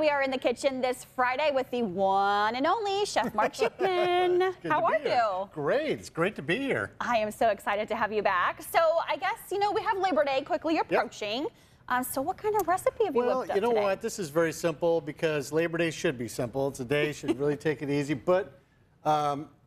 we are in the kitchen this Friday with the one and only Chef Mark Schickman. How are you? Great. It's great to be here. I am so excited to have you back. So I guess, we have Labor Day quickly approaching. Yep. So what kind of recipe have you whipped up you know today? what? This is very simple because Labor Day should be simple. It's a day you should really take it easy. But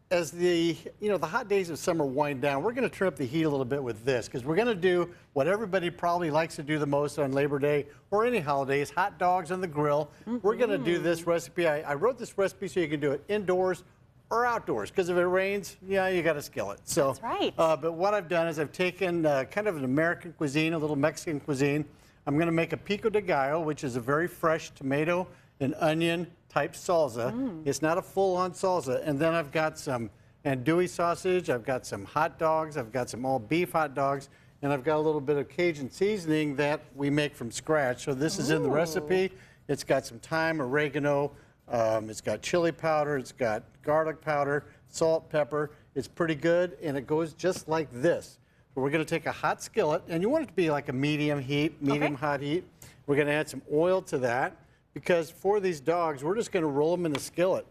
as the hot days of summer wind down, we're going to turn up the heat a little bit with this because we're going to do what everybody probably likes to do the most on Labor Day or any holidays, hot dogs on the grill. We're going to do this recipe. I wrote this recipe so you can do it indoors or outdoors because if it rains, you got a skillet. So, that's right. But what I've done is I've taken kind of an American cuisine, a little Mexican cuisine. I'm going to make a Pico de Gallo, which is a very fresh tomato and onion type salsa. It's not a full-on salsa. And then I've got some andouille sausage, I've got some hot dogs, I've got some all beef hot dogs, and I've got a little bit of Cajun seasoning that we make from scratch. So this is in the recipe. It's got some thyme, oregano, it's got chili powder, it's got garlic powder, salt, pepper. It's pretty good, and it goes just like this. We're going to take a hot skillet, and you want it to be like a medium heat, hot heat. We're going to add some oil to that because for these dogs, we're just going to roll them in the skillet.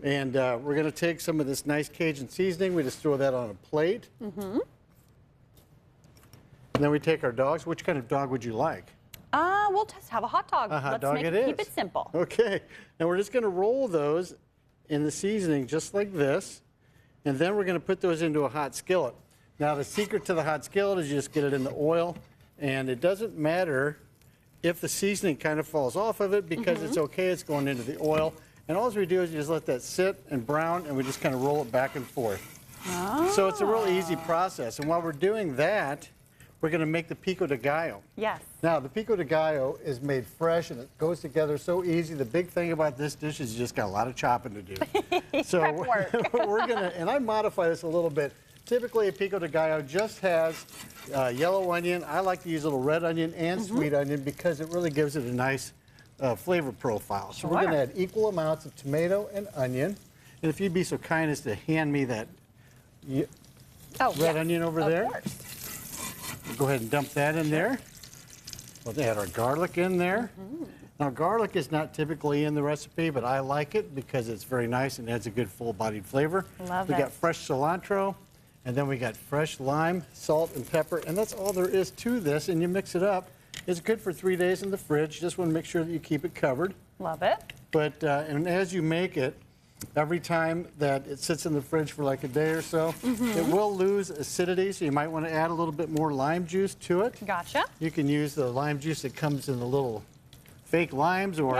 And we're going to take some of this nice Cajun seasoning. We just throw that on a plate. And then we take our dogs. Which kind of dog would you like? We'll just have a hot dog. A hot dog it is. Keep it simple. Okay. And we're just going to roll those in the seasoning just like this. And then we're going to put those into a hot skillet. Now, the secret to the hot skillet is you just get it in the oil. And it doesn't matter if the seasoning kind of falls off of it because it's okay. It's going into the oil. And all we do is you just let that sit and brown, and we just kind of roll it back and forth. So it's a real easy process. And while we're doing that, we're going to make the Pico de Gallo. Yes. Now, the Pico de Gallo is made fresh, and it goes together so easy. The big thing about this dish is you just got a lot of chopping to do. So we're going to, and I modify this a little bit. Typically, a Pico de Gallo just has yellow onion. I like to use a little red onion and sweet onion because it really gives it a nice flavor profile. So we're going to add equal amounts of tomato and onion. And if you'd be so kind as to hand me that red onion over there. Of course. We'll go ahead and dump that in there. We'll add our garlic in there. Now, garlic is not typically in the recipe, but I like it because it's very nice and adds a good full-bodied flavor. Love it. We got fresh cilantro, and then we got fresh lime, salt, and pepper, and that's all there is to this, and you mix it up. It's good for 3 days in the fridge. Just want to make sure that you keep it covered. Love it. But and as you make it, every time that it sits in the fridge for like a day or so, it will lose acidity, so you might want to add a little bit more lime juice to it. Gotcha. You can use the lime juice that comes in the little fake limes or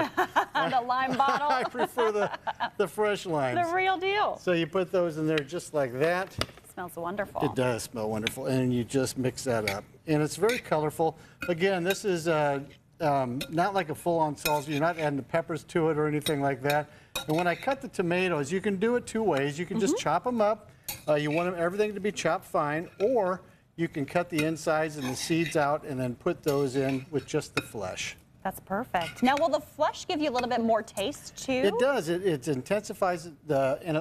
the lime bottle. I prefer the fresh limes. The real deal. So you put those in there just like that. Smells wonderful. It does smell wonderful, and you just mix that up. And it's very colorful. Again, this is not like a full-on salsa. You're not adding the peppers to it or anything like that. And when I cut the tomatoes, you can do it two ways. You can just chop them up. You want everything to be chopped fine, or you can cut the insides and the seeds out and then put those in with just the flesh. That's perfect. Now, will the flesh give you a little bit more taste, too? It does. It intensifies and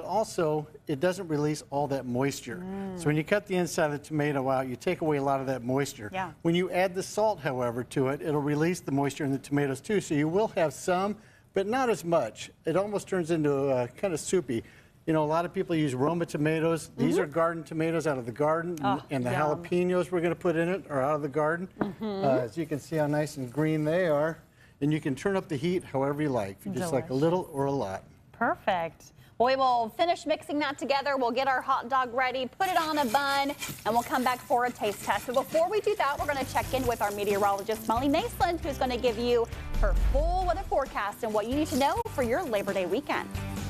it doesn't release all that moisture. So when you cut the inside of the tomato out, you take away a lot of that moisture. Yeah. When you add the salt, however, to it, it'll release the moisture in the tomatoes, too. So you will have some, but not as much. It almost turns into kind of soupy. A lot of people use Roma tomatoes. These are garden tomatoes out of the garden, and the jalapenos we're going to put in it are out of the garden. As you can see how nice and green they are. And you can turn up the heat however you like, if you just like a little or a lot. Perfect. Well, we will finish mixing that together. We'll get our hot dog ready, put it on a bun, and we'll come back for a taste test. But before we do that, we're going to check in with our meteorologist, Molly Naisland, who's going to give you her full weather forecast and what you need to know for your Labor Day weekend.